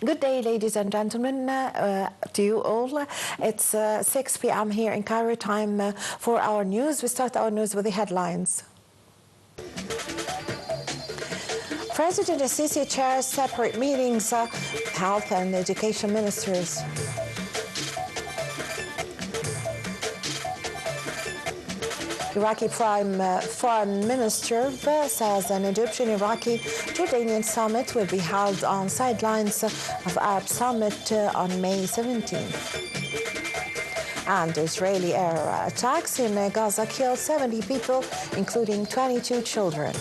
Good day, ladies and gentlemen, to you all. It's 6 p.m. here in Cairo, time for our news. We start our news with the headlines. President Sisi chairs separate meetings, health and education ministers. Iraqi Foreign Minister says an Egyptian-Iraqi Jordanian summit will be held on sidelines of Arab Summit on May 17th. And Israeli air attacks in Gaza killed 70 people, including 22 children.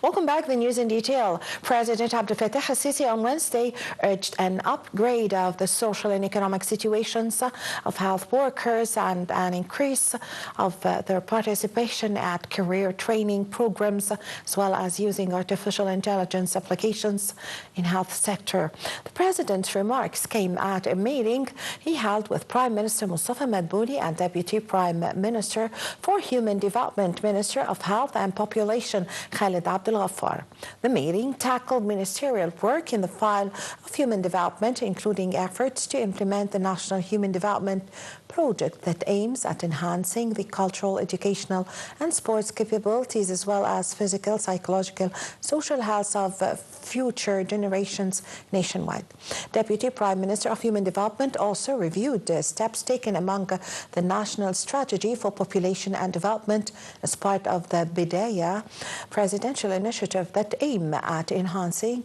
Welcome back. The news in detail. President Abdel Fattah al-Sisi on Wednesday urged an upgrade of the social and economic situations of health workers and an increase of their participation at career training programs, as well as using artificial intelligence applications in health sector. The president's remarks came at a meeting he held with Prime Minister Mustafa Madbouli and Deputy Prime Minister for Human Development, Minister of Health and Population Khalid Abdel Ghaffar. The meeting tackled ministerial work in the file of human development, including efforts to implement the National Human Development Project that aims at enhancing the cultural, educational and sports capabilities, as well as physical, psychological, social health of future generations nationwide. Deputy Prime Minister of Human Development also reviewed steps taken among the National Strategy for Population and Development as part of the Bidaya presidential initiative that aim at enhancing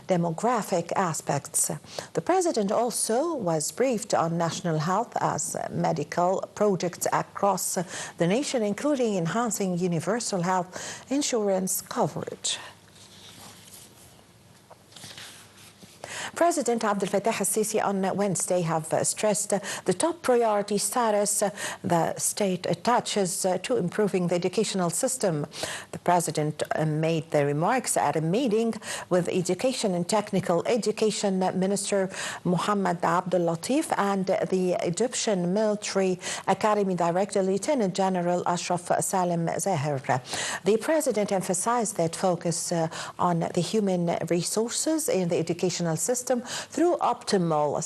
demographic aspects. The President also was briefed on national health as medical projects across the nation, including enhancing universal health insurance coverage. President Abdel Fattah al-Sisi on Wednesday have stressed the top priority status the state attaches to improving the educational system. The president made the remarks at a meeting with Education and Technical Education Minister Mohammed Abdul Latif and the Egyptian Military Academy Director Lieutenant General Ashraf Salim Zahir. The president emphasized that focus on the human resources in the educational system through optimal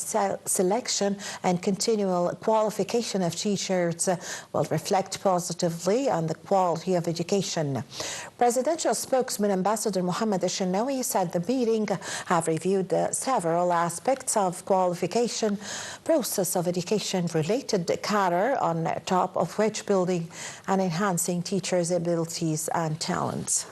selection and continual qualification of teachers will reflect positively on the quality of education. Presidential spokesman Ambassador Mohammed al-Shinawi said the meeting have reviewed several aspects of qualification process of education-related cadre, on top of which building and enhancing teachers' abilities and talents.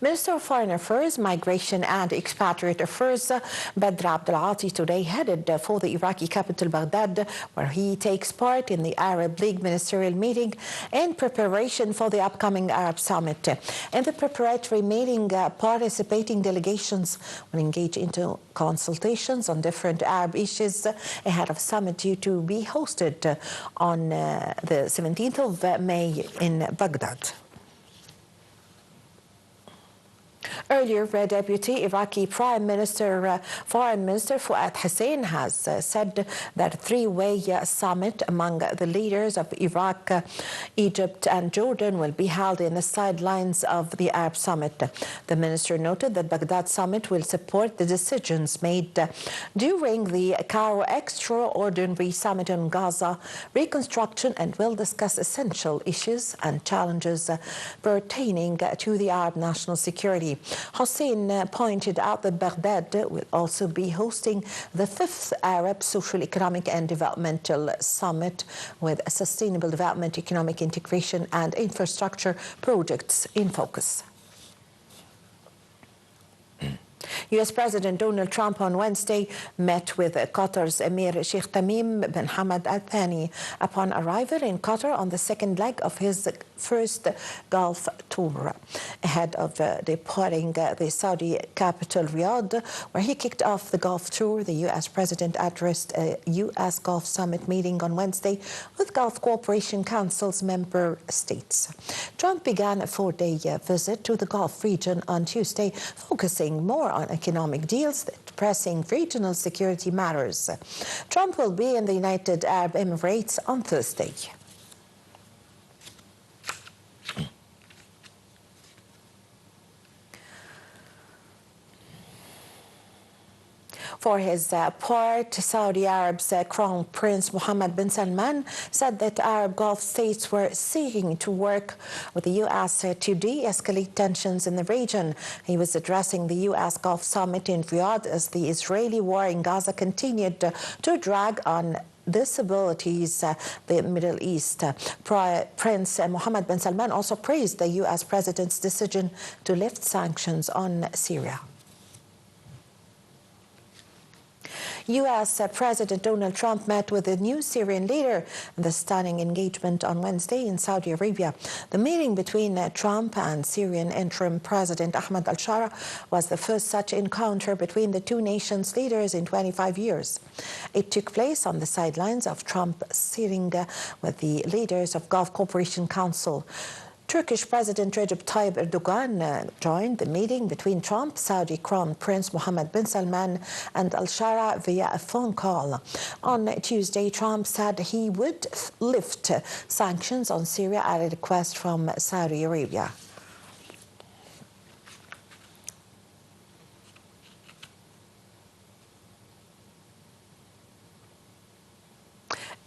Minister of Foreign Affairs, Migration and Expatriate Affairs, Badr Abdelati, today headed for the Iraqi capital Baghdad, where he takes part in the Arab League ministerial meeting in preparation for the upcoming Arab Summit. In the preparatory meeting, participating delegations will engage into consultations on different Arab issues ahead of summit due to be hosted on the 17th of May in Baghdad. Earlier, Deputy Iraqi Prime Minister, Foreign Minister Fuad Hussein has said that a three-way summit among the leaders of Iraq, Egypt and Jordan will be held in the sidelines of the Arab Summit. The minister noted that Baghdad Summit will support the decisions made during the Cairo Extraordinary Summit on Gaza reconstruction and will discuss essential issues and challenges pertaining to the Arab national security. Hussein pointed out that Baghdad will also be hosting the 5th Arab Social, Economic and Developmental Summit with sustainable development, economic integration and infrastructure projects in focus. U.S. President Donald Trump on Wednesday met with Qatar's Emir Sheikh Tamim bin Hamad al-Thani upon arrival in Qatar on the second leg of his first Gulf tour. Ahead of departing the Saudi capital Riyadh, where he kicked off the Gulf tour, the U.S. President addressed a U.S. Gulf Summit meeting on Wednesday with Gulf Cooperation Council's member states. Trump began a four-day visit to the Gulf region on Tuesday, focusing more on economic deals than pressing regional security matters. Trump will be in the United Arab Emirates on Thursday. For his part, Saudi Arab's Crown Prince Mohammed bin Salman said that Arab Gulf states were seeking to work with the U.S. to de-escalate tensions in the region. He was addressing the U.S. Gulf Summit in Riyadh as the Israeli war in Gaza continued to drag on disabilities the Middle East. Prince Mohammed bin Salman also praised the U.S. president's decision to lift sanctions on Syria. U.S. President Donald Trump met with the new Syrian leader in the stunning engagement on Wednesday in Saudi Arabia. The meeting between Trump and Syrian interim President Ahmed al-Shara was the first such encounter between the two nations' leaders in 25 years. It took place on the sidelines of Trump sitting with the leaders of Gulf Cooperation Council. Turkish President Recep Tayyip Erdogan joined the meeting between Trump, Saudi Crown Prince Mohammed bin Salman and al-Shara via a phone call. On Tuesday, Trump said he would lift sanctions on Syria at a request from Saudi Arabia.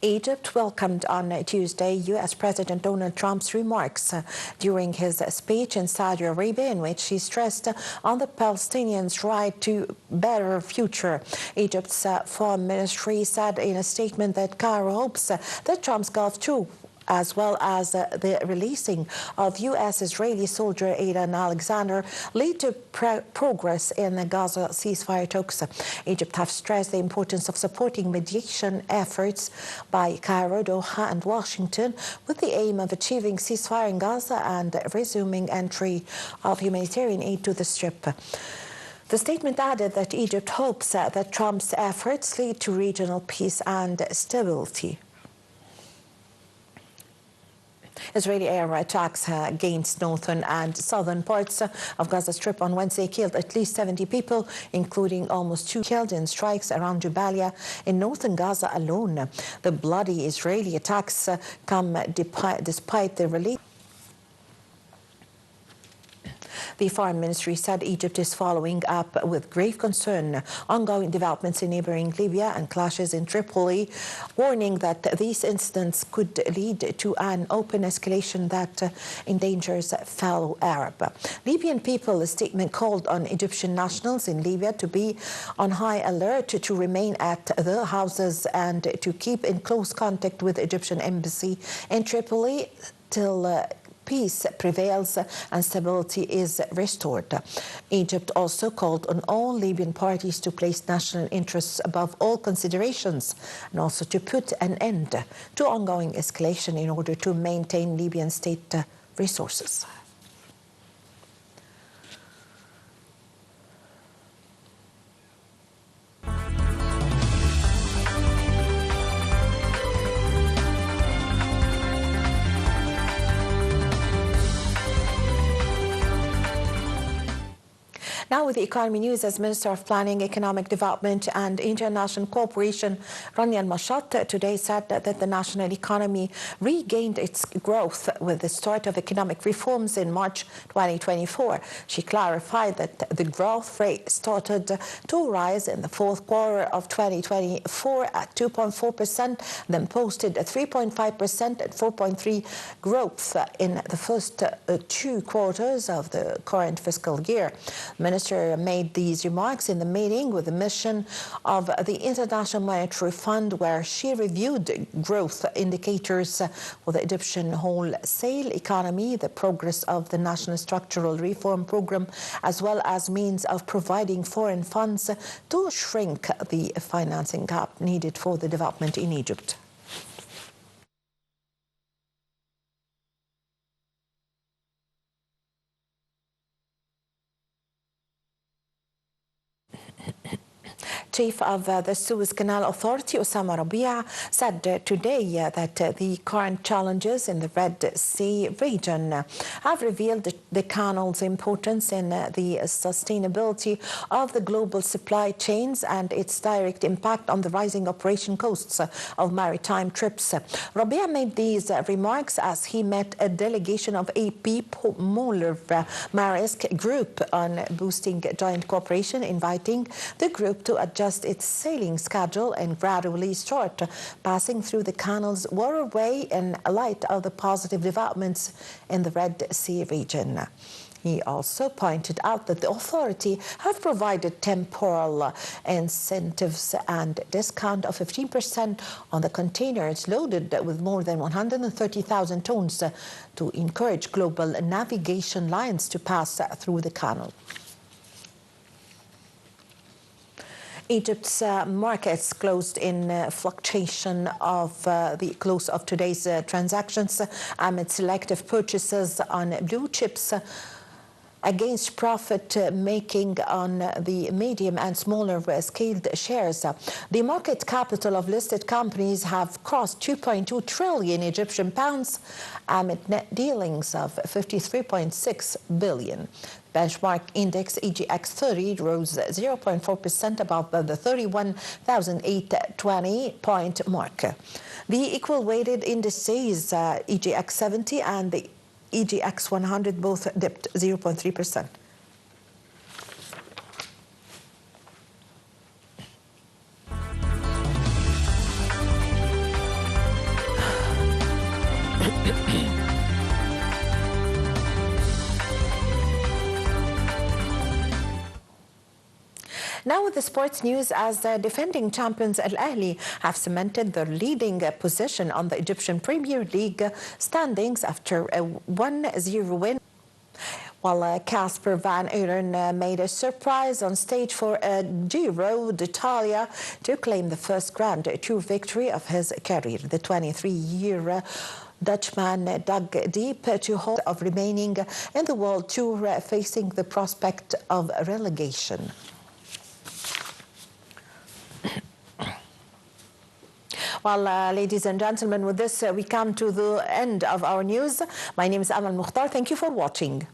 Egypt welcomed on Tuesday U.S. President Donald Trump's remarks during his speech in Saudi Arabia, in which he stressed on the Palestinians' right to a better future. Egypt's foreign ministry said in a statement that Cairo hopes that Trump's Gulf tour, as well as the releasing of U.S.-Israeli soldier Aidan Alexander, lead to progress in the Gaza ceasefire talks. Egypt has stressed the importance of supporting mediation efforts by Cairo, Doha and Washington with the aim of achieving ceasefire in Gaza and resuming entry of humanitarian aid to the Strip. The statement added that Egypt hopes that Trump's efforts lead to regional peace and stability. Israeli air attacks against northern and southern parts of Gaza Strip on Wednesday killed at least 70 people, including almost 2 killed in strikes around Jabalia in northern Gaza alone. The bloody Israeli attacks come despite the relief. The Foreign Ministry said Egypt is following up with grave concern ongoing developments in neighboring Libya and clashes in Tripoli, warning that these incidents could lead to an open escalation that endangers fellow Arab. Libyan people, a statement called on Egyptian nationals in Libya to be on high alert, to remain at their houses and to keep in close contact with the Egyptian embassy in Tripoli till peace prevails and stability is restored. Egypt also called on all Libyan parties to place national interests above all considerations and also to put an end to ongoing escalation in order to maintain Libyan state resources. Now with the economy news, as Minister of Planning, Economic Development and International Cooperation, Rania Al-Mashat, today said that the national economy regained its growth with the start of economic reforms in March 2024. She clarified that the growth rate started to rise in the fourth quarter of 2024 at 2.4%, then posted a 3.5% and 4.3% growth in the first 2 quarters of the current fiscal year. Minister Minister made these remarks in the meeting with the mission of the International Monetary Fund, where she reviewed growth indicators for the Egyptian wholesale economy, the progress of the National Structural Reform Program, as well as means of providing foreign funds to shrink the financing gap needed for the development in Egypt. Chief of the Suez Canal Authority, Osama Rabia, said today that the current challenges in the Red Sea region have revealed the canal's importance in the sustainability of the global supply chains and its direct impact on the rising operation costs of maritime trips. Rabia made these remarks as he met a delegation of AP Moller Maersk Group on boosting joint cooperation, inviting the group to adjust its sailing schedule and gradually start passing through the canal's waterway in light of the positive developments in the Red Sea region. He also pointed out that the authority have provided temporal incentives and discount of 15% on the containers loaded with more than 130,000 tons to encourage global navigation lines to pass through the canal. Egypt's markets closed in fluctuation of the close of today's transactions amid selective purchases on blue chips against profit-making on the medium and smaller scaled shares. The market capital of listed companies have crossed 2.2 trillion Egyptian pounds amid net dealings of 53.6 billion. Benchmark index EGX 30 rose 0.4% above the 31,820 point mark. The equal-weighted indices EGX 70 and the EGX 100 both dipped 0.3%. Now with the sports news, as the defending champions Al-Ahli have cemented their leading position on the Egyptian Premier League standings after a 1-0 win. While Casper Van Euren made a surprise on stage for a Giro d'Italia to claim the first Grand Tour victory of his career. The 23-year Dutchman dug deep to hope of remaining in the World Tour, facing the prospect of relegation. Well, ladies and gentlemen, with this, we come to the end of our news. My name is Amal Mukhtar. Thank you for watching.